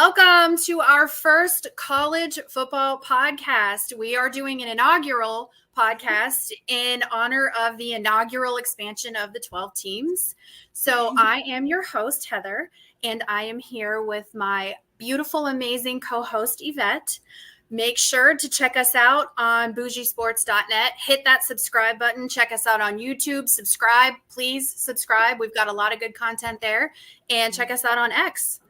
Welcome to our first college football podcast. We are doing an inaugural podcast in honor of the inaugural expansion of the 12 teams. So I am your host, Heather, and I am here with my beautiful, amazing co-host, Yvette. Make sure to check us out on bougiesports.net. Hit that subscribe button. Check us out on YouTube. Subscribe. Please subscribe. We've got a lot of good content there. And check us out on X.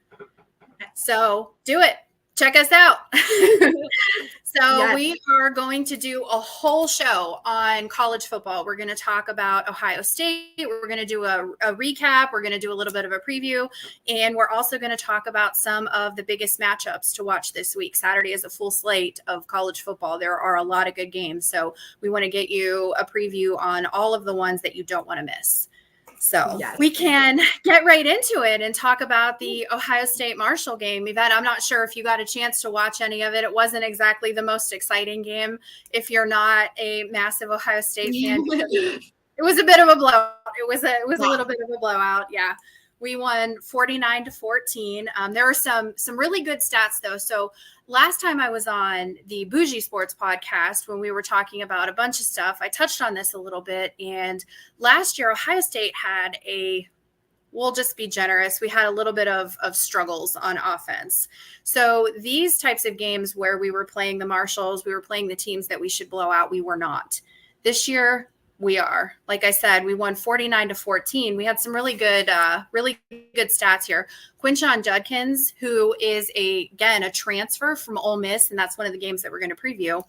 So do it. Check us out. Yes. We are going to do a whole show on college football. We're going to talk about Ohio State. We're going to do a recap. We're going to do a little bit of a preview. And we're also going to talk about some of the biggest matchups to watch this week. Saturday is a full slate of college football. There are a lot of good games. So we want to get you a preview on all of the ones that you don't want to miss. So we can get right into it and talk about the Ohio State Marshall game. Yvette, I'm not sure if you got a chance to watch any of it. It wasn't exactly the most exciting game if you're not a massive Ohio State fan. It was a bit of a blowout. It was a little bit of a blowout. Yeah. We won 49-14. There are some really good stats, though. So last time I was on the Bougie Sports podcast when we were talking about a bunch of stuff, I touched on this a little bit. And last year, Ohio State had we'll just be generous, we had a little bit of struggles on offense. So these types of games where we were playing the Marshalls, we were playing the teams that we should blow out, we were not. This year, we are. Like I said, we won 49-14. We had some really good stats here. Quinshon Judkins, who is a transfer from Ole Miss, and that's one of the games that we're going to preview.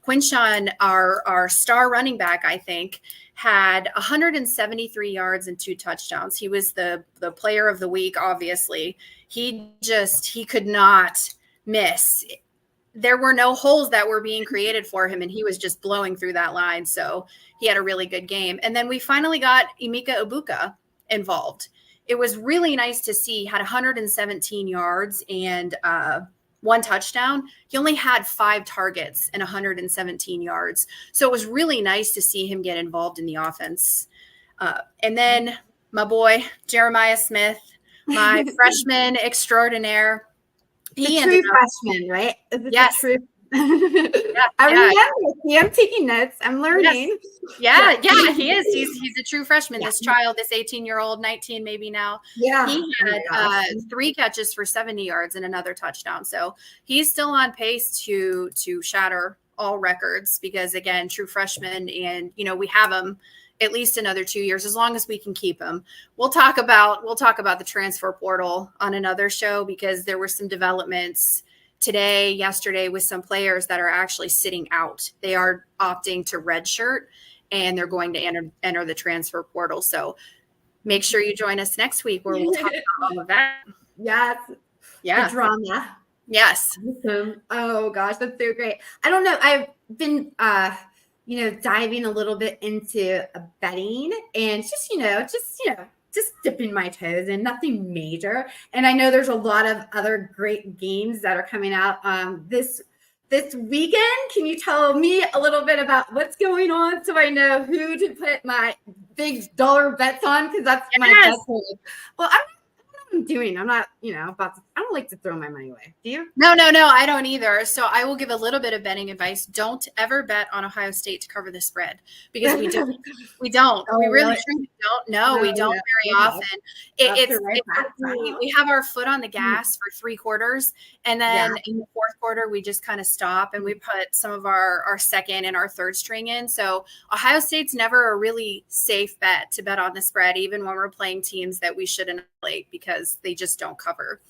Quinshon, our star running back, I think, had 173 yards and 2 touchdowns. He was the player of the week, obviously. He could not miss. There were no holes that were being created for him, and he was just blowing through that line. So he had a really good game. And then we finally got Emeka Egbuka involved. It was really nice to see. He had 117 yards and 1 touchdown. He only had 5 targets and 117 yards. So it was really nice to see him get involved in the offense. And then my boy, Jeremiah Smith, my freshman extraordinaire. The true freshman, right? Yes. I remember. See, I'm taking notes. I'm learning. Yes. Yeah, he is. He's a true freshman. This child, this 18-year-old, 19 maybe now. Yeah. He had 3 catches for 70 yards and another touchdown. So he's still on pace to shatter all records because, again, true freshman. And, we have him at least another 2 years, as long as we can keep him. We'll talk about the transfer portal on another show because there were some developments yesterday with some players that are actually sitting out. They are opting to redshirt and they're going to enter the transfer portal. So make sure you join us next week where we'll talk about all of that. Yes. Yeah. The drama. Yes. Awesome. Oh gosh, that's so great. I don't know. I've been diving a little bit into betting and just dipping my toes in, nothing major. And I know there's a lot of other great games that are coming out this weekend. Can you tell me a little bit about what's going on so I know who to put my big dollar bets on? Because that's my best. Well, I don't know what I'm doing. I'm not, I don't like to throw my money away. Do you? No, I don't either. So I will give a little bit of betting advice. Don't ever bet on Ohio State to cover the spread because we don't. We really truly don't. No, we don't very often. We have our foot on the gas for 3 quarters, and then in the 4th quarter we just kind of stop and we put some of our second and our third string in. So Ohio State's never a really safe bet to bet on the spread, even when we're playing teams that we shouldn't play because they just don't cover.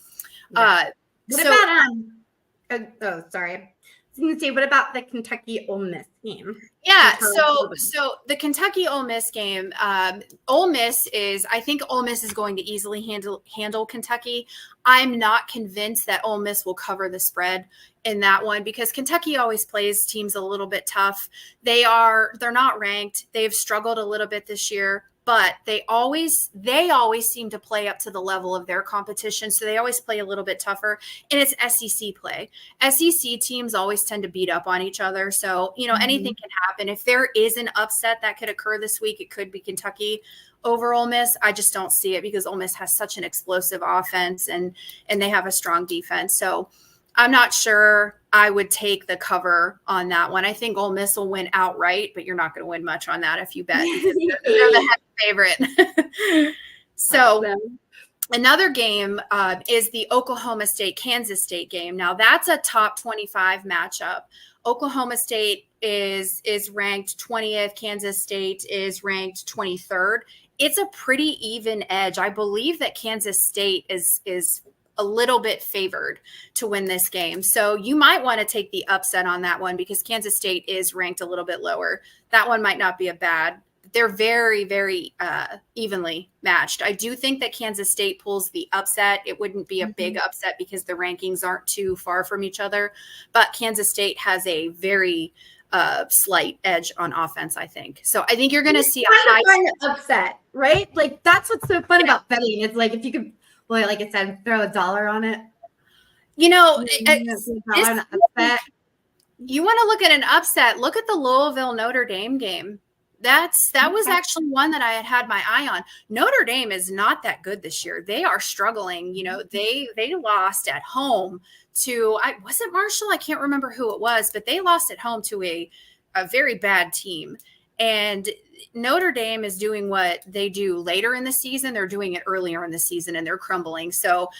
What about the Kentucky Ole Miss game? Yeah, so the Kentucky Ole Miss game, I think Ole Miss is going to easily handle Kentucky. I'm not convinced that Ole Miss will cover the spread in that one because Kentucky always plays teams a little bit tough. They're not ranked. They've struggled a little bit this year. but they always seem to play up to the level of their competition. So they always play a little bit tougher, and it's SEC play. SEC teams always tend to beat up on each other. So, anything can happen. If there is an upset that could occur this week, it could be Kentucky over Ole Miss. I just don't see it because Ole Miss has such an explosive offense and they have a strong defense. So I'm not sure I would take the cover on that one. I think Ole Miss will win outright, but you're not going to win much on that if you bet because they're the heavy favorite. So awesome. Another game is the Oklahoma State-Kansas State game. Now that's a top 25 matchup. Oklahoma State is ranked 20th. Kansas State is ranked 23rd. It's a pretty even edge. I believe that Kansas State is a little bit favored to win this game. So you might want to take the upset on that one because Kansas State is ranked a little bit lower. That one might not be a bad. They're very, very evenly matched. I do think that Kansas State pulls the upset. It wouldn't be a big upset because the rankings aren't too far from each other, but Kansas State has a very slight edge on offense, I think. So I think you're going to see a high upset, right? Like that's what's so fun about betting. It's like if you could, well, like I said, throw $1 on it. You want to look at an upset. Look at the Louisville Notre Dame game. That was actually one that I had my eye on. Notre Dame is not that good this year. They are struggling. They lost at home to, was it Marshall? I can't remember who it was, but they lost at home to a very bad team. And Notre Dame is doing what they do later in the season. They're doing it earlier in the season and they're crumbling. So,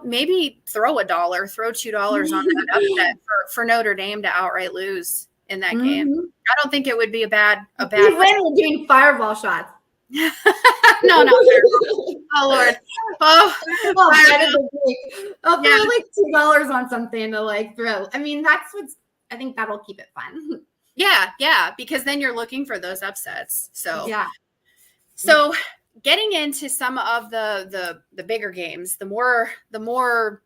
maybe throw $1, throw $2 on that upset for Notre Dame to outright lose in that game. I don't think it would be a bad. You win doing fireball shots. No. Oh Lord. I'll throw like $2 on something to like throw. I mean, I think that'll keep it fun. Yeah, because then you're looking for those upsets. So yeah. So getting into some of the bigger games, the more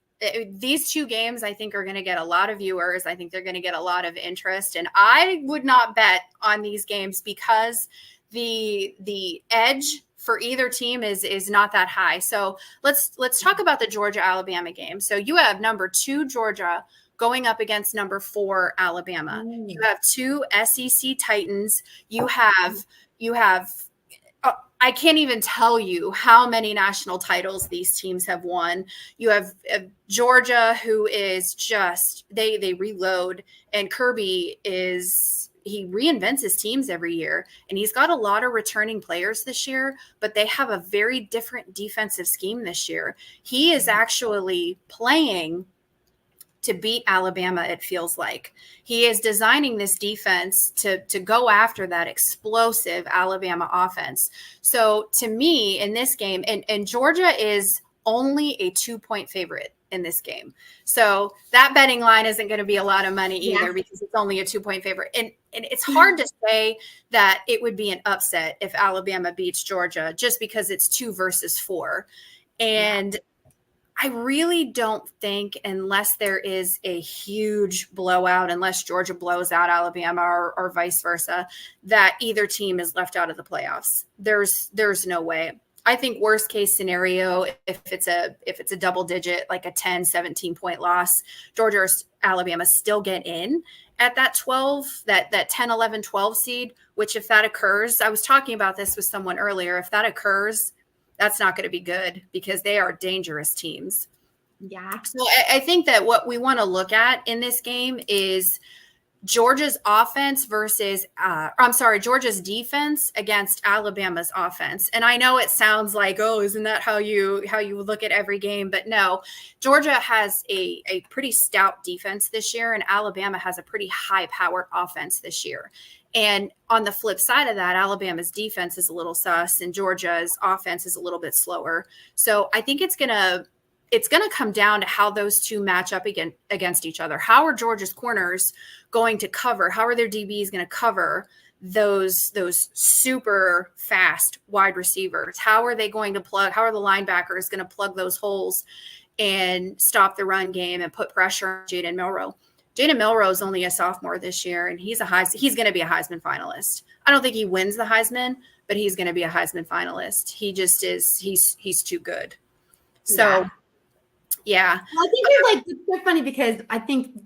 these two games I think are going to get a lot of viewers. I think they're going to get a lot of interest, and I would not bet on these games because the edge for either team is not that high. So let's talk about the Georgia-Alabama game. So you have number 2 Georgia going up against number 4 Alabama. You have 2 SEC Titans. You have I can't even tell you how many national titles these teams have won. You have Georgia, who is just they reload, and Kirby he reinvents his teams every year, and he's got a lot of returning players this year, but they have a very different defensive scheme this year. He is actually playing to beat Alabama, it feels like. He is designing this defense to go after that explosive Alabama offense. So to me, in this game, and Georgia is only a 2-point favorite in this game. So that betting line isn't going to be a lot of money either because it's only a 2-point favorite. And it's hard to say that it would be an upset if Alabama beats Georgia just because it's 2 versus 4. And I really don't think, unless there is a huge blowout, unless Georgia blows out Alabama or vice versa, that either team is left out of the playoffs. There's no way. I think worst case scenario, if it's a double digit, like a 10, 17 point loss, Georgia or Alabama still get in at that 12, that 10, 11, 12 seed, which if that occurs, I was talking about this with someone earlier, if that occurs, that's not going to be good because they are dangerous teams. Yeah. So I think that what we want to look at in this game is Georgia's offense versus, Georgia's defense against Alabama's offense. And I know it sounds like, oh, isn't that how you look at every game? But no, Georgia has a pretty stout defense this year, and Alabama has a pretty high-powered offense this year. And on the flip side of that, Alabama's defense is a little sus and Georgia's offense is a little bit slower. So I think it's going to come down to how those two match up against each other. How are Georgia's corners going to cover? How are their DBs going to cover those super fast wide receivers? How are they going to plug? How are the linebackers going to plug those holes and stop the run game and put pressure on Jaden Milroe? Jaden Milroe is only a sophomore this year, and he's going to be a Heisman finalist. I don't think he wins the Heisman, but he's going to be a Heisman finalist. He just is. He's too good. So, yeah. Well, I think you're like, it's so funny because I think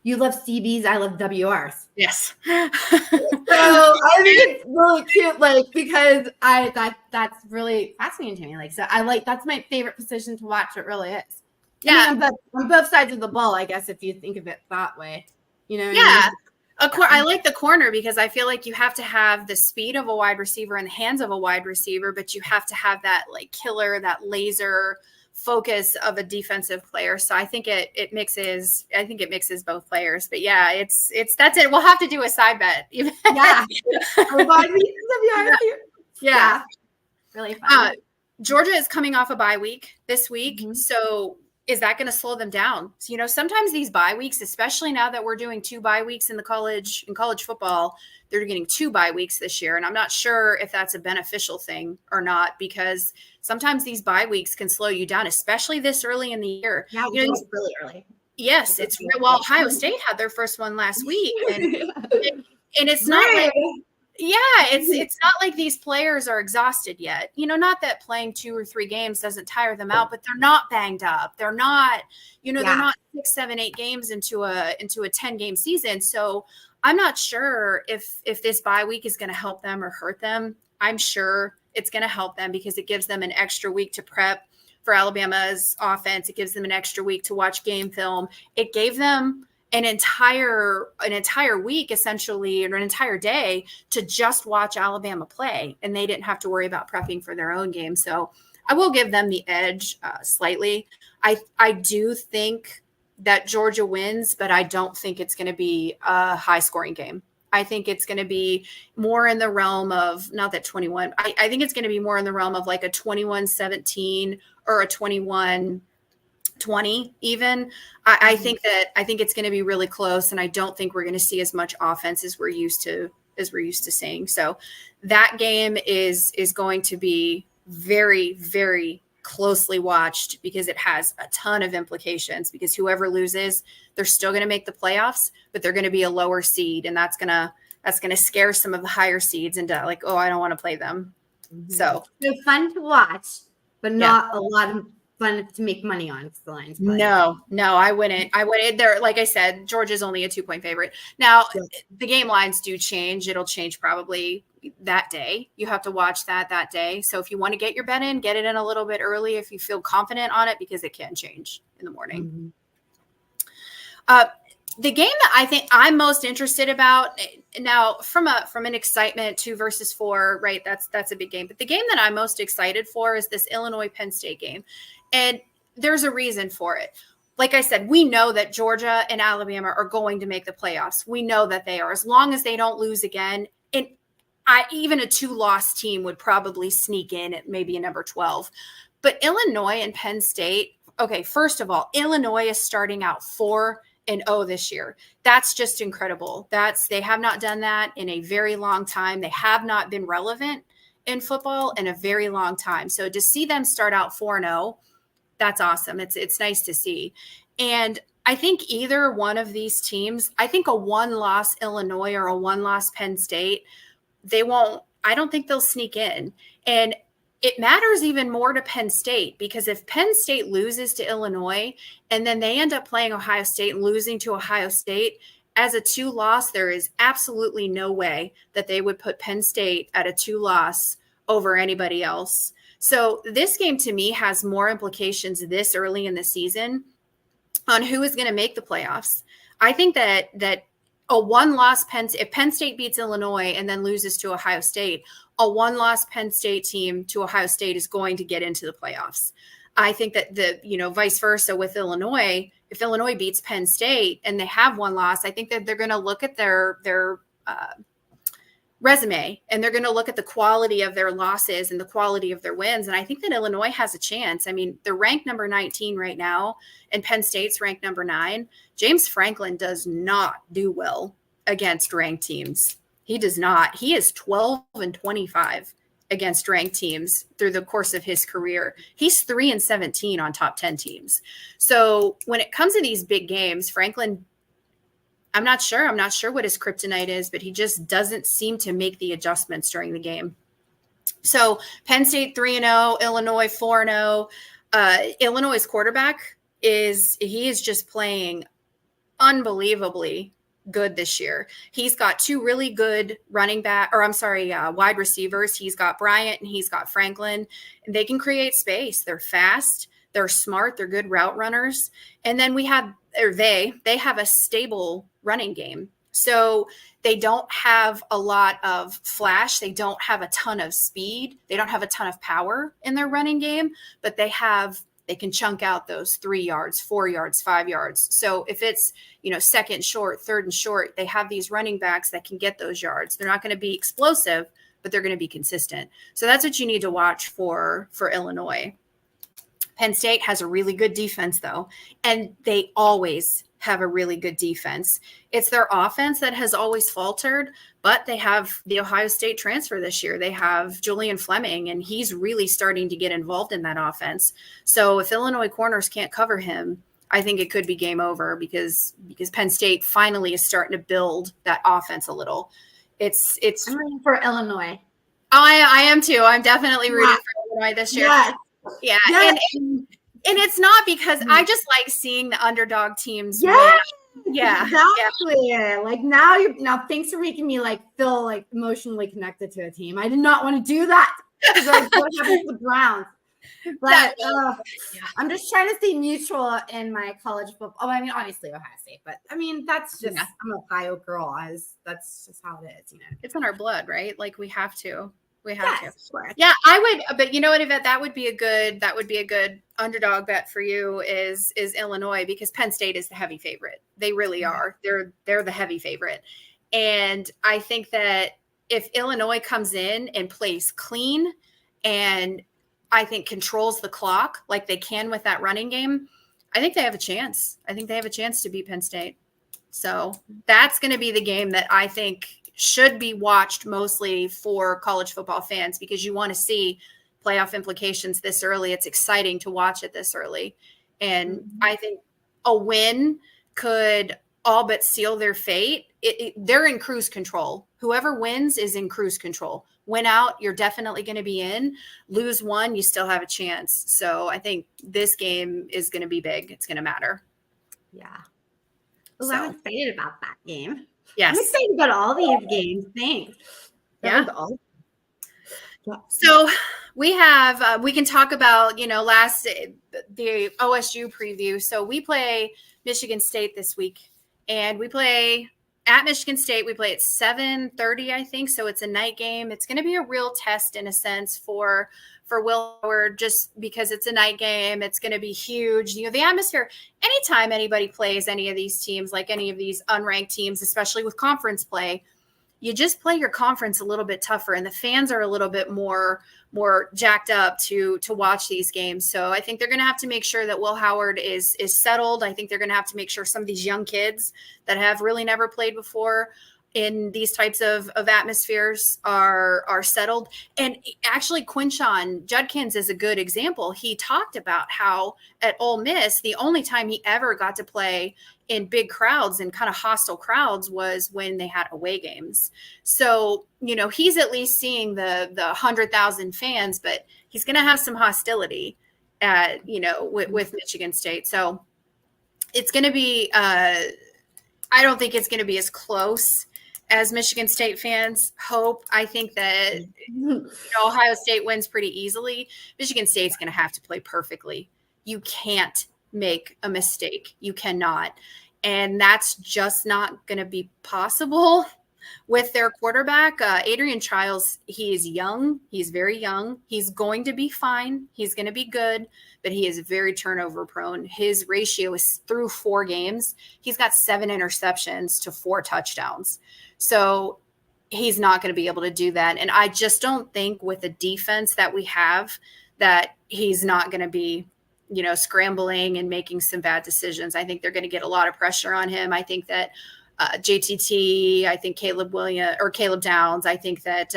you love CBs, I love WRs. Yes. So I think it's really cute, like, because that's really fascinating to me. Like, so that's my favorite position to watch. It really is. Yeah. I mean, on both sides of the ball, I guess, if you think of it that way, you know. Yeah. I like the corner because I feel like you have to have the speed of a wide receiver in the hands of a wide receiver, but you have to have that like killer, that laser focus of a defensive player. So I think it mixes both players. But yeah, that's it. We'll have to do a side bet. Yeah. Yeah. Really fun. Georgia is coming off a bye week this week. Mm-hmm. So is that going to slow them down? So, sometimes these bye weeks, especially now that we're doing 2 bye weeks in college football, they're getting 2 bye weeks this year. And I'm not sure if that's a beneficial thing or not, because sometimes these bye weeks can slow you down, especially this early in the year. Yeah, it's really early. Yes, it's well, Ohio State had their first one last week. And it's not like, it's not like these players are exhausted yet. Not that playing 2 or 3 games doesn't tire them out, but they're not banged up. They're not, they're not 6, 7, 8 games into a 10-game season. So I'm not sure if this bye week is going to help them or hurt them. I'm sure it's going to help them because it gives them an extra week to prep for Alabama's offense. It gives them an extra week to watch game film. It gave them an entire week, essentially, or an entire day to just watch Alabama play, and they didn't have to worry about prepping for their own game. So I will give them the edge slightly. I do think that Georgia wins, but I don't think it's going to be a high-scoring game. I think it's going to be more in the realm of, not that 21, I think it's going to be more in the realm of like a 21-17 or a 21-20 even. I think it's going to be really close, and I don't think we're going to see as much offense as we're used to seeing. So that game is going to be very, very closely watched because it has a ton of implications, because whoever loses, they're still going to make the playoffs, but they're going to be a lower seed, and that's going to scare some of the higher seeds into like, oh, I don't want to play them. Mm-hmm. So it's fun to watch, but not a lot of fun to make money on, because the line's probably no, I wouldn't. There, like I said, Georgia's only a 2-point favorite. Now, the game lines do change. It'll change probably that day. You have to watch that day. So if you want to get your bet in, get it in a little bit early if you feel confident on it, because it can change in the morning. Mm-hmm. The game that I think I'm most interested about now, from an excitement 2 versus 4, right? That's a big game. But the game that I'm most excited for is this Illinois-Penn State game. And there's a reason for it. Like I said, we know that Georgia and Alabama are going to make the playoffs. We know that they are, as long as they don't lose again. And even a 2-loss team would probably sneak in at maybe a number 12. But Illinois and Penn State, okay, first of all, Illinois is starting out 4-0 this year. That's just incredible. They have not done that in a very long time. They have not been relevant in football in a very long time. So to see them start out 4-0, that's awesome. It's nice to see. And I think either one of these teams, I think a 1-loss Illinois or a 1-loss Penn State, I don't think they'll sneak in. And it matters even more to Penn State, because if Penn State loses to Illinois and then they end up playing Ohio State and losing to Ohio State, as a 2-loss, there is absolutely no way that they would put Penn State at a 2-loss over anybody else. So this game to me has more implications this early in the season on who is going to make the playoffs. I think that a 1-loss if Penn State beats Illinois and then loses to Ohio State, a 1-loss Penn State team to Ohio State is going to get into the playoffs. I think that vice versa with Illinois. If Illinois beats Penn State and they have 1 loss, I think that they're going to look at their resume, and they're going to look at the quality of their losses and the quality of their wins. And I think that Illinois has a chance. I mean, they're ranked number 19 right now, and Penn State's ranked number 9. James Franklin does not do well against ranked teams. He does not. He is 12-25 against ranked teams through the course of his career. He's 3-17 on top 10 teams. So when it comes to these big games, Franklin I'm not sure. I'm not sure what his kryptonite is, but he just doesn't seem to make the adjustments during the game. So Penn State 3-0, Illinois 4-0. Illinois' quarterback is just playing unbelievably good this year. He's got two really good wide receivers. He's got Bryant and he's got Franklin. They can create space. They're fast. They're smart. They're good route runners. And then they have a stable running game. So they don't have a lot of flash. They don't have a ton of speed. They don't have a ton of power in their running game, but they can chunk out those 3 yards, 4 yards, 5 yards. So if it's, second and short, third and short, they have these running backs that can get those yards. They're not going to be explosive, but they're going to be consistent. So that's what you need to watch for Illinois. Penn State has a really good defense, though, and they always have a really good defense. It's their offense that has always faltered, but they have the Ohio State transfer this year. They have Julian Fleming, and he's really starting to get involved in that offense. So if Illinois corners can't cover him, I think it could be game over because Penn State finally is starting to build that offense a little. It's I'm rooting for Illinois. I am too. I'm definitely rooting for Illinois this year. Yes. Yeah. Yes. And it's not because I just like seeing the underdog teams win. Yeah, exactly. Yeah. Like now, thanks for making me feel emotionally connected to a team. I did not want to do that because what happens to the Browns. But I'm just trying to stay neutral in my college football. Oh, I mean, obviously Ohio State, but I mean that's just I'm an Ohio girl. That's just how it is. It's in our blood, right? Like we have to. We have to. Sure. Yeah, I would, but you know what, Yvette, that would be a good underdog bet for you is Illinois because Penn State is the heavy favorite. They really are. They're the heavy favorite. And I think that if Illinois comes in and plays clean and I think controls the clock like they can with that running game, I think they have a chance. I think they have a chance to beat Penn State. So that's going to be the game that I think should be watched mostly for college football fans because you want to see playoff implications this early. It's exciting to watch it this early. And I think a win could all but seal their fate. They're in cruise control. Whoever wins is in cruise control. Win out, you're definitely going to be in. Lose one, you still have a chance. So I think this game is going to be big. It's going to matter. Yeah. Well, I'm excited about that game. Yes. I'm excited about all these games. Thanks. Yeah. So we have, we can talk about, the OSU preview. So we play Michigan State this week and we play at Michigan State. We play at 7:30, I think. So it's a night game. It's going to be a real test in a sense for Will Howard, just because it's a night game. It's going to be huge. The atmosphere, anytime anybody plays any of these teams, like any of these unranked teams, especially with conference play, you just play your conference a little bit tougher and the fans are a little bit more jacked up to watch these games. So I think they're going to have to make sure that Will Howard is settled. I think they're going to have to make sure some of these young kids that have really never played before in these types of atmospheres are settled. And actually Quinshon Judkins is a good example. He talked about how at Ole Miss, the only time he ever got to play in big crowds and kind of hostile crowds was when they had away games. So, he's at least seeing the 100,000 fans, but he's going to have some hostility with Michigan State. So it's going to be, I don't think it's going to be as close as Michigan State fans hope. I think that Ohio State wins pretty easily. Michigan State's going to have to play perfectly. You can't make a mistake. You cannot. And that's just not going to be possible with their quarterback. Adrian Chiles, he is young. He's very young. He's going to be fine. He's going to be good, but he is very turnover prone. His ratio is through 4 games. He's got 7 interceptions to 4 touchdowns. So he's not going to be able to do that. And I just don't think with the defense that we have that he's not going to be, scrambling and making some bad decisions. I think they're going to get a lot of pressure on him. I think that JTT, I think Caleb Downs, I think that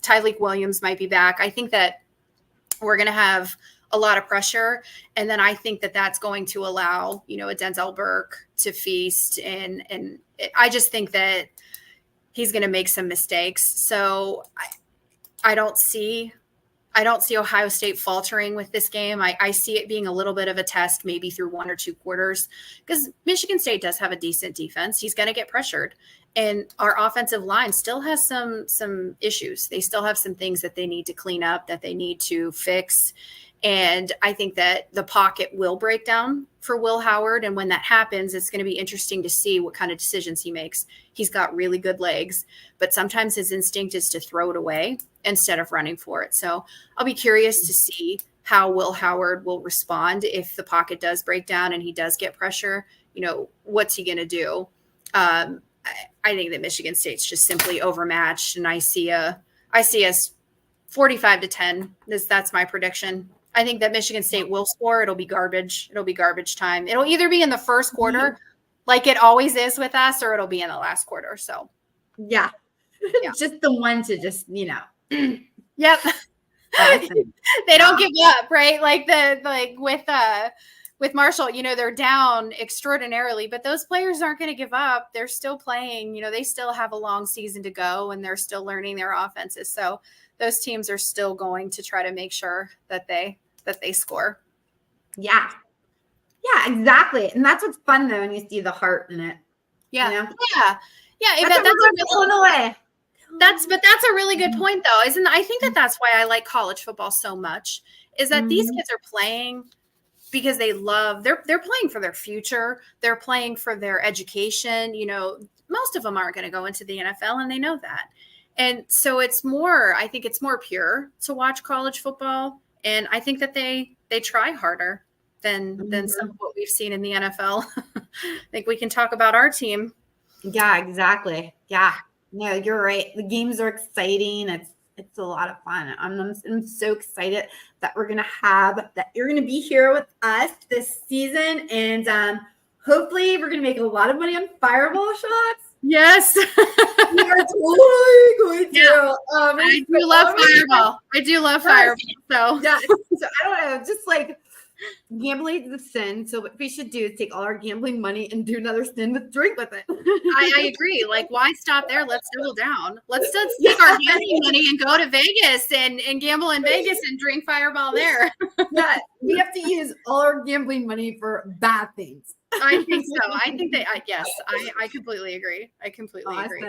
Tyleik Williams might be back. I think that we're going to have a lot of pressure. And then I think that that's going to allow, a Denzel Burke to feast. And I just think that he's going to make some mistakes. So I don't see Ohio State faltering with this game. I see it being a little bit of a test, maybe through 1 or 2 quarters, because Michigan State does have a decent defense. He's going to get pressured. And our offensive line still has some issues. They still have some things that they need to clean up, that they need to fix. And I think that the pocket will break down for Will Howard. And when that happens, it's going to be interesting to see what kind of decisions he makes. He's got really good legs, but sometimes his instinct is to throw it away instead of running for it. So I'll be curious to see how Will Howard will respond if the pocket does break down and he does get pressure. What's he going to do? I think that Michigan State's just simply overmatched, and I see us 45-10. That's my prediction. I think that Michigan State will score. It'll be garbage. It'll be garbage time. It'll either be in the first quarter, like it always is with us, or it'll be in the last quarter. So, yeah. Just the one to just, Yep. Awesome. They don't give up, right? With Marshall, they're down extraordinarily, but those players aren't going to give up. They're still playing. They still have a long season to go, and they're still learning their offenses. So those teams are still going to try to make sure that they score. Yeah. Yeah, exactly. And that's what's fun, though, when you see the heart in it. Yeah. Yeah. That's a really good point, though. I think that's why I like college football so much, is that these kids are playing because they're playing for their future. They're playing for their education. Most of them aren't going to go into the NFL, and they know that. And so I think it's more pure to watch college football. And I think that they try harder than some of what we've seen in the NFL. I think we can talk about our team. Yeah, exactly. Yeah. No, you're right. The games are exciting. It's a lot of fun. I'm so excited that you're going to be here with us this season. And hopefully we're going to make a lot of money on Fireball shots. Yes. We are totally going to. Yeah. I do love Fireball. I do love Fireball. So, yeah. So I don't know. Just like gambling is a sin. So what we should do is take all our gambling money and do another sin with drink with it. I agree. Like, why stop there? Let's double down. Let's take our gambling money and go to Vegas and gamble in Vegas and drink Fireball there. Yeah. We have to use all our gambling money for bad things. I think so. I think yes, I completely agree. I completely agree.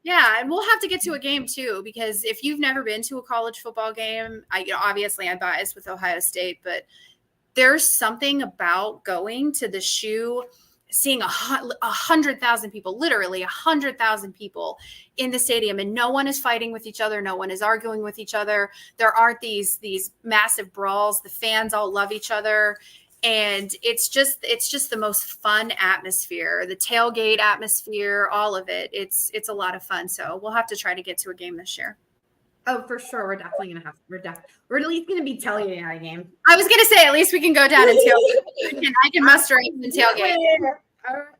Yeah. And we'll have to get to a game too, because if you've never been to a college football game, obviously I'm biased with Ohio State, but there's something about going to the shoe, seeing 100,000 people, literally 100,000 people in the stadium, and no one is fighting with each other. No one is arguing with each other. There aren't these massive brawls. The fans all love each other. And it's just the most fun atmosphere, the tailgate atmosphere, all of it. It's a lot of fun. So we'll have to try to get to a game this year. Oh, for sure. We're at least going to be tailgating at a game. I was going to say, at least we can go down and tailgate. I can muster in the tailgate.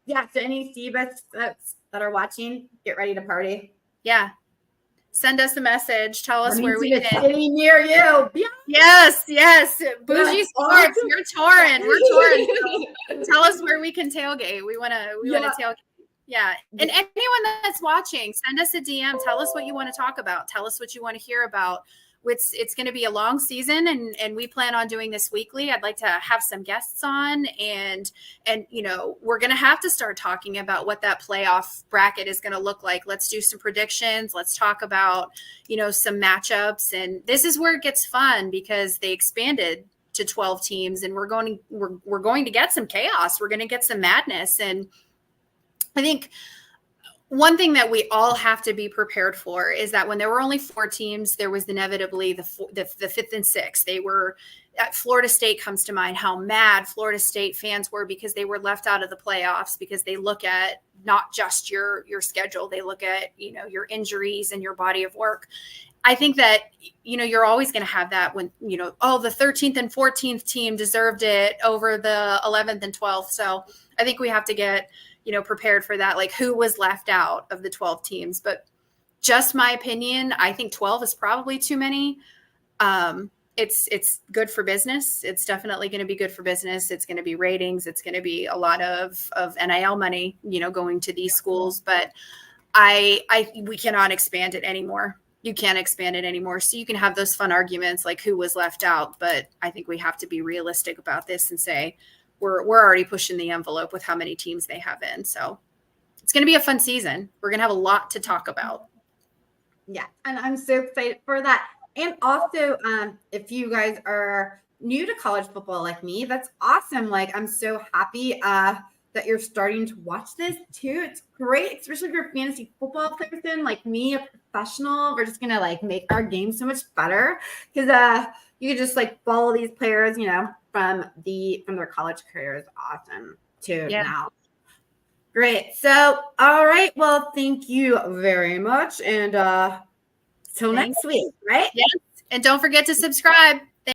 Yeah. So any Seabus that are watching, get ready to party. Yeah. Send us a message. Tell us where we can. City near you. Yes. Bougie Sports. We're touring. So tell us where we can tailgate. We want to tailgate. Yeah. And anyone that's watching, send us a DM. Tell us what you want to talk about. Tell us what you want to hear about. It's going to be a long season, and we plan on doing this weekly. I'd like to have some guests on, and we're going to have to start talking about what that playoff bracket is going to look like. Let's do some predictions. Let's talk about, some matchups. And this is where it gets fun, because they expanded to 12 teams, and we're going to get some chaos. We're going to get some madness. And I think one thing that we all have to be prepared for is that when there were only 4 teams, there was inevitably the 5th and 6th. They were at Florida State comes to mind, how mad Florida State fans were because they were left out of the playoffs, because they look at not just your schedule. They look at, your injuries and your body of work. I think that, you're always going to have that when, the 13th and 14th team deserved it over the 11th and 12th. So I think we have to get, prepared for that, like who was left out of the 12 teams. But just my opinion, I think 12 is probably too many. it's good for business. It's definitely going to be good for business. It's going to be ratings. It's going to be a lot of NIL money, going to these schools. But we cannot expand it anymore. You can't expand it anymore. So you can have those fun arguments like who was left out, but I think we have to be realistic about this and say we're already pushing the envelope with how many teams they have in. So it's going to be a fun season. We're going to have a lot to talk about. Yeah, and I'm so excited for that. And also, if you guys are new to college football like me, that's awesome. Like, I'm so happy that you're starting to watch this too. It's great, especially if you're a fantasy football person like me, a professional. We're just gonna like make our game so much better because you can just like follow these players, from their college careers. Awesome too. Yeah. Now. Great. So, all right. Well, thank you very much. And till next week, right? Yes. And don't forget to subscribe.